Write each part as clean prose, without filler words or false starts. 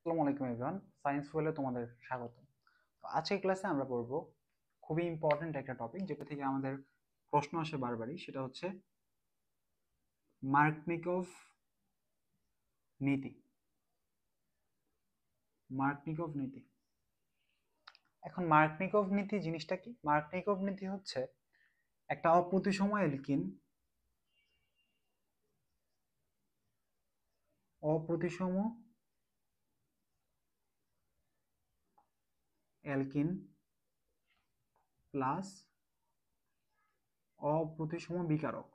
আসসালামু আলাইকুম everyone, science ওয়েলে তোমাদের স্বাগত। তো আজকের ক্লাসে আমরা পড়ব খুবই ইম্পর্ট্যান্ট একটা টপিক, যেটা থেকে আমাদের প্রশ্ন আসে বারবারই। সেটা হচ্ছে মার্কনিকভ নীতি। মার্কনিকভ নীতি। এখন মার্কনিকভ নীতি জিনিসটা কি? মার্কনিকভ নীতি হচ্ছে একটা অপ্রতিসম অ্যালকিন প্লাস অপ্রতিসম বিকারক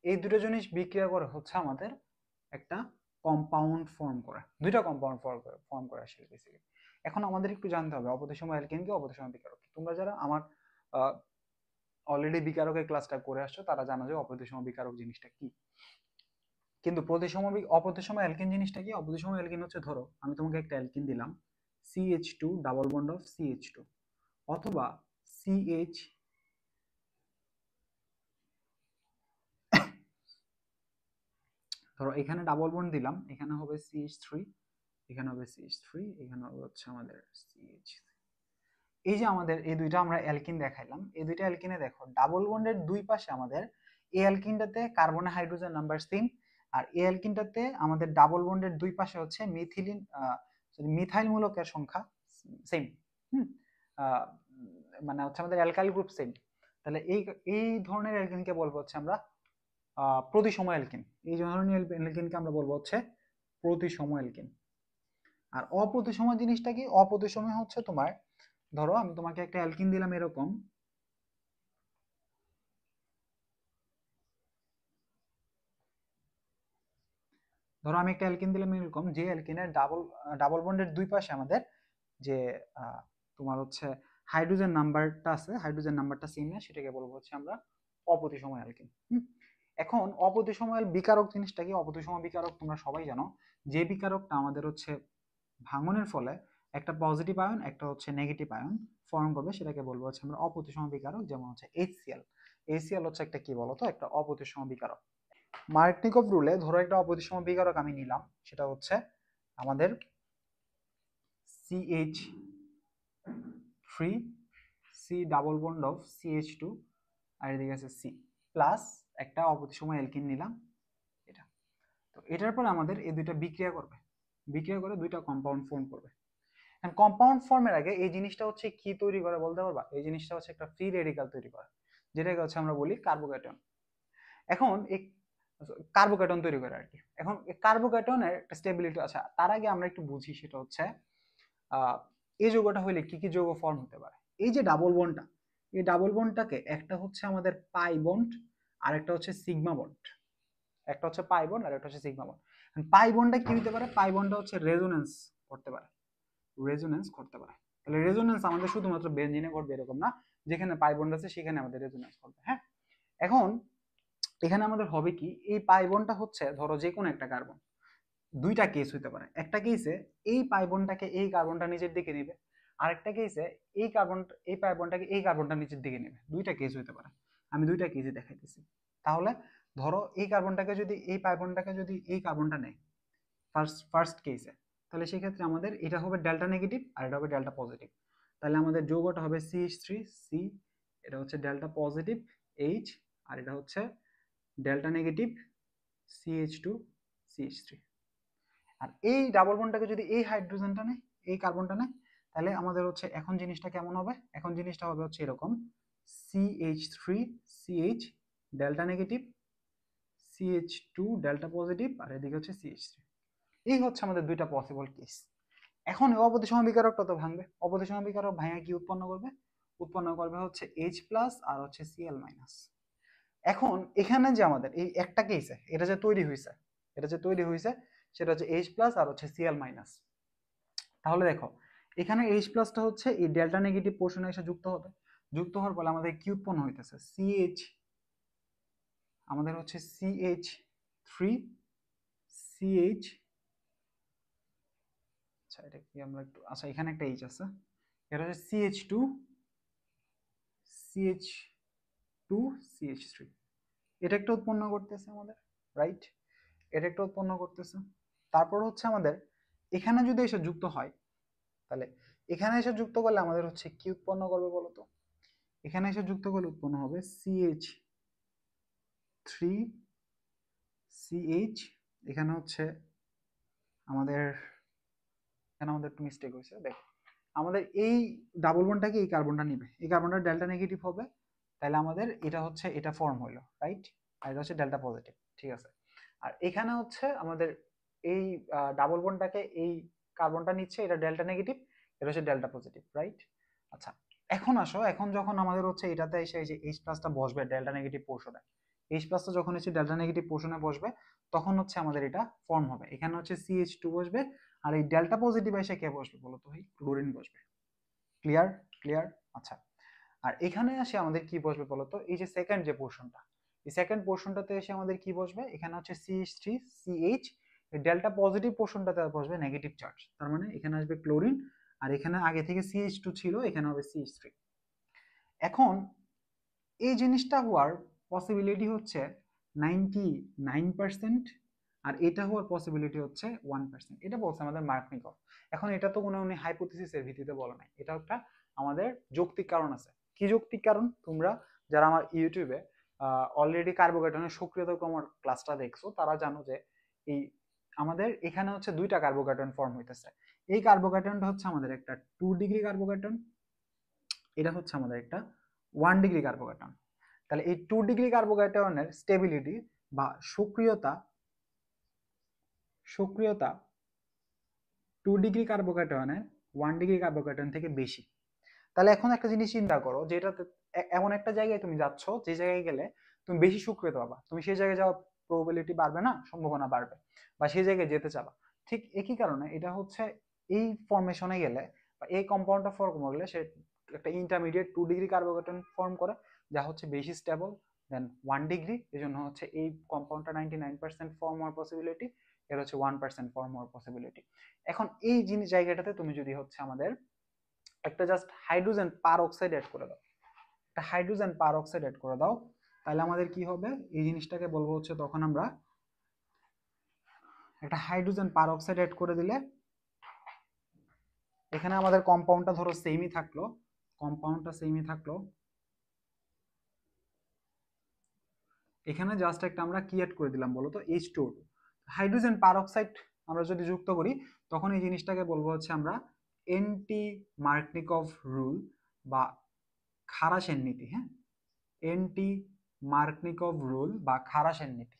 এই দুটো জিনিস বিক্রিয়া করে হচ্ছে আমাদের একটা কম্পাউন্ড ফর্ম করে, দুইটা কম্পাউন্ড ফর্ম করে আসলে বেসিক্যালি। এখন আমাদের একটু জানতে হবে অপতিসম অ্যালকেন কি, অপতিসম বিকারক কি। তোমরা যারা আমার অলরেডি বিকারকের ক্লাসটা করে আসছো তারা জানো যে অপতিসম বিকারক জিনিসটা কি। কিন্তু অপতিসম অ্যালকেন জিনিসটা কি? অপতিসম অ্যালকেন হচ্ছে, ধরো আমি তোমাকে একটা অ্যালকেন দিলাম, CH2 double bond of CH2, অথবা CH, ধরো এখানে ডাবল বন্ড দিলাম, এখানে হবে CH3, এখানে হবে CH3, এখানে হবে হচ্ছে আমাদের CH। এই যে আমাদের এই দুইটা আমরা অ্যালকিন দেখাইলাম, এই দুইটা অ্যালকিনে দেখো ডাবল বন্ডের দুই পাশে আমাদের এই অ্যালকিনটাতে কার্বনের হাইড্রোজেন নাম্বার সেম, আর এই অ্যালকিনটাতে আমাদের ডাবল বন্ডের দুই পাশে হচ্ছে মিথাইল মূলকের সংখ্যা সেম। হুম আহ, মানে হচ্ছে আমাদের অ্যালকাইল গ্রুপ সেম। তাহলে এই এই ধরনের অ্যালকিনকে বলবো হচ্ছে আমরা প্রতিসম অ্যালকিন। এই ধরনের অ্যালকিনকে আমরা বলবো হচ্ছে প্রতিসম অ্যালকিন। আর অপ্রতিসম জিনিসটা কি? অপ্রতিসম হচ্ছে তোমার, ধরো আমি তোমাকে একটা অ্যালকিন দিলাম এরকম, ধরো আমি একটা অ্যালকিন দিলাম এরকম, যে অ্যালকিনের ডাবল বন্ডের দুই পাশে আমাদের যে আহ, তোমার হচ্ছে হাইড্রোজেন নাম্বারটা আছে, হাইড্রোজেন নাম্বারটা সেম না, সেটাকে বলবো হচ্ছে আমরা অপ্রতিসম অ্যালকিন। এখন অপ্রতিসম বিকারক জিনিসটা কি? অপ্রতিসম বিকারক তোমরা সবাই জানো, যে বিকারকটা আমাদের হচ্ছে ভাঙনের ফলে একটা পজিটিভ আয়ন একটা হচ্ছে নেগেটিভ আয়ন ফর্ম করবে, সেটাকে বলবো হচ্ছে আমরা অপ্রতিসম বিকারক। যেমন হচ্ছে HCl। HCl হচ্ছে একটা কি বলতো, একটা অপ্রতিসম বিকারক। মার্কনিকভ রুলে ধরো একটা অপ্রতিসম বিকারক আমি নিলাম, সেটা হচ্ছে আমাদের CH3, C double bond of CH2, আর এদিকে আছে C প্লাস একটা অপ্রতিসম অ্যালকিন নিলাম এটা। তো এটার পর আমাদের এই দুইটা বিক্রিয়া করবে, বিক্রিয়া করে দুইটা কম্পাউন্ড ফর্ম করবে। কম্পাউন্ড ফর্মের আগে এই জিনিসটা হচ্ছে কি তৈরি করে বলতে পারবা? এই জিনিসটা হচ্ছে একটা ফ্রি রেডিকাল তৈরি করে, যেটাকে হচ্ছে আমরা বলি কার্বোক্যাটন। এখন এই কার্বোক্যাটন তৈরি করে আর কি। এখন কার্বোক্যাটনের একটা স্টেবিলিটি আছে, তার আগে আমরা একটু বুঝি। সেটা হচ্ছে আহ এই যৌগটা হইলে কি কি যৌগ ফর্ম হতে পারে। এই যে ডাবল বন্ডটা, এই ডাবল বন্ডটাকে একটা হচ্ছে আমাদের পাই বন্ড, আর একটা হচ্ছে সিগমা বন্ড। একটা হচ্ছে পাই বন্ড আর একটা হচ্ছে সিগমা বন্ড। পাই বন্ডটা কি হতে পারে? পাই বন্ডটা হচ্ছে রেজোনেন্স করতে পারে, রেজোনেন্স করতে পারে। তাহলে রেজোনেন্স আমাদের শুধুমাত্র বেনজিনে ঘটবে এরকম না, যেখানে পাই বন্ড আছে সেখানে আমাদের রেজোনেন্স করবে। হ্যাঁ, এখন এখানে আমাদের হবে কি, এই পাই বন্ডটা হচ্ছে ধরো যে কোনো একটা কার্বন, দুইটা কেস হইতে পারে। একটা কেসে এই পাই বন্ডটাকে এই কার্বনটা নিচের দিকে নেবে, আরেকটা কেসে এই পাই বন্ডটাকে এই কার্বনটা নিচের দিকে নেবে। দুইটা কেস হইতে পারে, আমি দুইটা কেসই দেখাইতেছি। তাহলে ধরো এই কার্বনটাকে যদি এই পাই বন্ডটাকে যদি এই কার্বনটা নেয় ফার্স্ট কেসে, তাহলে সেক্ষেত্রে আমাদের এটা হবে ডেল্টা নেগেটিভ আর এটা হবে ডেল্টা পজিটিভ। তাহলে আমাদের যৌগটা হবে CH3, এটা হচ্ছে ডেল্টা পজিটিভ H, আর এটা হচ্ছে ডেল্টা নেগেটিভ CH2CH3। আর এই ডাবল বন্ডটাকে যদি এই হাইড্রোজেনটা নেয়, এই কার্বনটা নেয়, তাহলে আমাদের হচ্ছে এখন জিনিসটা কেমন হবে? এখন জিনিসটা হবে হচ্ছে এরকম, CH3CH delta negative, CH2 delta positive, আর এদিকে হচ্ছে CH3। এই হচ্ছে আমাদের দুইটা পসিবল কেস। এখন অপতিসম বিকারকটা তো ভাঙবে, অপতিসম বিকারক ভাঙা কি উৎপন্ন করবে? উৎপন্ন করবে হচ্ছে H প্লাস আর হচ্ছে Cl মাইনাস। এখন এখানে যে আমাদের এই একটা কেসে এটা যে তৈরি হয়েছে, এটা যে তৈরি হয়েছে সেটা হচ্ছে H প্লাস আর হচ্ছে Cl মাইনাস। তাহলে দেখো এখানে H প্লাসটা হচ্ছে এই ডেল্টা নেগেটিভ পোর্শনে এসে যুক্ত হবে, যুক্ত হওয়ার ফলে আমাদের কি উৎপন্ন হইতেছে? CH, আমাদের হচ্ছে CH3, CH, আচ্ছা এটা কি আমরা একটু, আচ্ছা এখানে একটা H আছে, এটা হচ্ছে CH2, CH2, CH3। এটা একটা উৎপন্ন করতেছে আমাদের, রাইট? এটা একটা উৎপন্ন করতেছে। তারপর হচ্ছে আমাদের এখানে যদি এসে যুক্ত হয়, তাহলে এখানে এসে যুক্ত করলে আমাদের হচ্ছে কি উৎপন্ন করবে বলতো? এখানে এসে যুক্ত করলে উৎপন্ন হবে CH3CH। এখানে হচ্ছে আমাদের একটু মিস্টেক হয়েছে, দেখো আমাদের এই ডাবল বন্ডটাকে এই কার্বনটা নিবে, এই কার্বনটা ডেল্টা নেগেটিভ হবে, তাহলে আমাদের এটা হচ্ছে এটা ফর্ম হইলো, রাইট? আর এটা হচ্ছে ডেল্টা পজিটিভ, ঠিক আছে। আর এখানে হচ্ছে আমাদের এই ডাবল বন্ডটাকে এই কার্বনটা নিচ্ছে, এটা ডেল্টা নেগেটিভ, এটা হচ্ছে ডেল্টা পজিটিভ, রাইট? আচ্ছা, এখন আসো, এখন যখন আমাদের হচ্ছে এটাতে এসে এই যে এইচ প্লাসটা বসবে ডেল্টা নেগেটিভ পোর্শনে, এইচ প্লাসটা যখন এসে ডেল্টা নেগেটিভ পোর্শনে বসবে, তখন হচ্ছে আমাদের এটা ফর্ম হবে। এখানে হচ্ছে CH2 বসবে, আর এই ডেল্টা পজিটিভ এসে কে বসবে বলতো? এই ক্লোরিন বসবে। ক্লিয়ার? ক্লিয়ার? আচ্ছা, আর এখানে আসে আমাদের কি বসবে বলতো? এই যে সেকেন্ড যে পোর্শনটা, এই সেকেন্ড পোর্শনটাতে এসে আমাদের কি বসবে? এখানে হচ্ছে CH3CH, এই ডেল্টা পজিটিভ পোর্শনটাতে বসবে নেগেটিভ চার্জ, তার মানে এখানে আসবে ক্লোরিন, আর এখানে আগে থেকে CH2 ছিল, এখানে হবে CH3। এখন এই জিনিসটা হওয়ার পসিবিলিটি হচ্ছে 99%, আর এটা হওয়ার পসিবিলিটি হচ্ছে 1%। এটা বলছে আমাদের মার্কনিকভ। এখন এটা তো উনি হাইপোথিসিসের ভিত্তিতে বলে নাই, এটা একটা আমাদের যৌক্তিক কারণ আছে। কি যৌক্তিক কারণ? তোমরা যারা আমার ইউটিউবে অলরেডি কার্বোক্যাটনের সক্রিয়তা ক্রমের ক্লাসটা দেখছো, তারা জানো যে এই আমাদের এখানে হচ্ছে দুইটা কার্বোক্যাটন ফর্ম হইতেছে। এই কার্বোক্যাটনটা হচ্ছে আমাদের একটা 2 ডিগ্রি কার্বোক্যাটন, এটা হচ্ছে আমাদের একটা 1 ডিগ্রি কার্বোক্যাটন। তাহলে এই 2 ডিগ্রি কার্বোক্যাটনের স্টেবিলিটি বা সক্রিয়তা 2 ডিগ্রি কার্বোক্যাটনের 1 ডিগ্রি কার্বোক্যাটন থেকে বেশি। তাহলে এখন একটা জিনিস চিন্তা করো, যে এটাতে এমন একটা জায়গায় তুমি যাচ্ছ, যে জায়গায় গেলে তুমি বেশি সক্রিয়তা পাবা, তুমি সেই জায়গায় যাওয়ার প্রবাবিলিটি বাড়বে না, সম্ভাবনা বাড়বে, বা সেই জায়গায় যেতে চাবা। ঠিক একই কারণে এটা হচ্ছে এই ফর্মেশনে গেলে বা এই কম্পাউন্ডটা ফর্ম করলে সে একটা ইন্টারমিডিয়েট 2 ডিগ্রি কার্বোক্যাটন ফর্ম করে, যা হচ্ছে বেশি স্টেবল দেন 1 ডিগ্রি। এই জন্য হচ্ছে এই কম্পাউন্ডটা 99% ফর্ম হওয়ার পসিবিলিটি, এর হচ্ছে 1% ফর্ম হওয়ার পসিবিলিটি। এখন এই জিনিস জায়গাটাতে তুমি যদি হচ্ছে আমাদের একটা জাস্ট হাইড্রোজেন পার অক্সাইড অ্যাড করে দাও, একটা হাইড্রোজেন পার অক্সাইড অ্যাড করে দাও, তাহলে আমাদের কি হবে? এই জিনিসটাকে বলবো হচ্ছে, তখন আমরা একটা হাইড্রোজেন পার অক্সাইড অ্যাড করে দিলে এখানে আমাদের কম্পাউন্ডটা ধরো সেমই থাকলো, এখানে জাস্ট একটা আমরা কি অ্যাড করে দিলাম বলো তো? H2O, হাইড্রোজেন পার অক্সাইড আমরা যদি যুক্ত করি, তখন এই জিনিসটাকে বলবো হচ্ছে আমরা এন্টি মার্কনিকভ রুল বা খারাসের নীতি। হ্যাঁ, এন্টি মার্কনিকভ রুল বা খারাসের নীতি।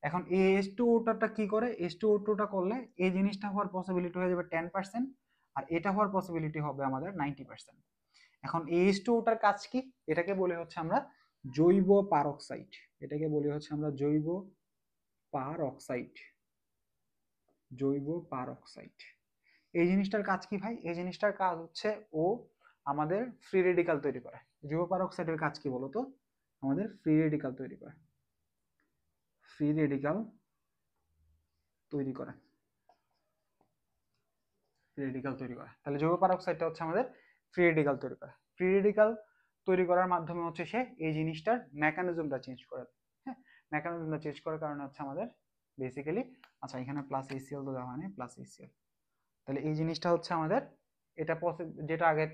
এখন এই H2O-টা কি করে? H2O2টা করলে এই জিনিসটা হওয়ার পসিবিলিটি হয়ে যাবে 10%, আর এটা হওয়ার পসিবিলিটি হবে আমাদের 90%। এখন এই H2O-টার কাজ কি? এটাকে বলে হচ্ছে আমরা জৈব পারক্সাইড, এটাকে বলি হচ্ছে আমরা জৈব পারক্সাইড। এই জিনিসটার কাজ কি ভাই? এই জিনিসটার কাজ হচ্ছে ও আমাদের ফ্রি রেডিকাল তৈরি করে। জৈব পারক্সাইডের কাজ কি বলতো? আমাদের ফ্রি রেডিকাল তৈরি করে, তাহলে জৈব পারক্সাইডটা হচ্ছে আমাদের ফ্রি রেডিকাল তৈরি করে। ফ্রি রেডিকাল তৈরি করার মাধ্যমে হচ্ছে সে এই জিনিসটার মেকানিজমটা চেঞ্জ করে। হ্যাঁ, মেকানিজমটা চেঞ্জ করার কারণে হচ্ছে আমাদের বেসিক্যালি, আচ্ছা এখানে প্লাস ACl তো দেওয়া হয়নি, প্লাস ACl, তাহলে এই জিনিসটা হচ্ছে আমাদের এটা যেটা আগে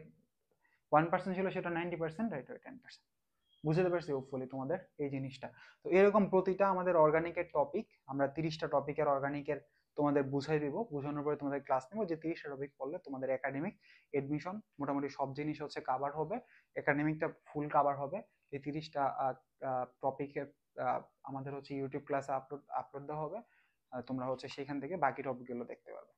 1% ছিল সেটা 90%, রাইট? 10%। বুঝতে পারছি হোপফুলি তোমাদের এই জিনিসটা। তো এরকম প্রতিটা আমাদের অর্গানিকের টপিক, আমরা 30টা টপিকের অর্গানিকের তোমাদের বুঝাই দিব, বোঝানোর পরে তোমাদের ক্লাস নেবো, যে 30টা টপিক পড়লে তোমাদের একাডেমিক এডমিশন মোটামুটি সব জিনিস হচ্ছে কাভার হবে, একাডেমিকটা ফুল কাভার হবে। এই 30টা টপিকের আমাদের হচ্ছে ইউটিউব ক্লাসে আপলোড দেওয়া হবে, তোমরা হচ্ছে সেখান থেকে বাকি টপিকগুলো দেখতে পারবে।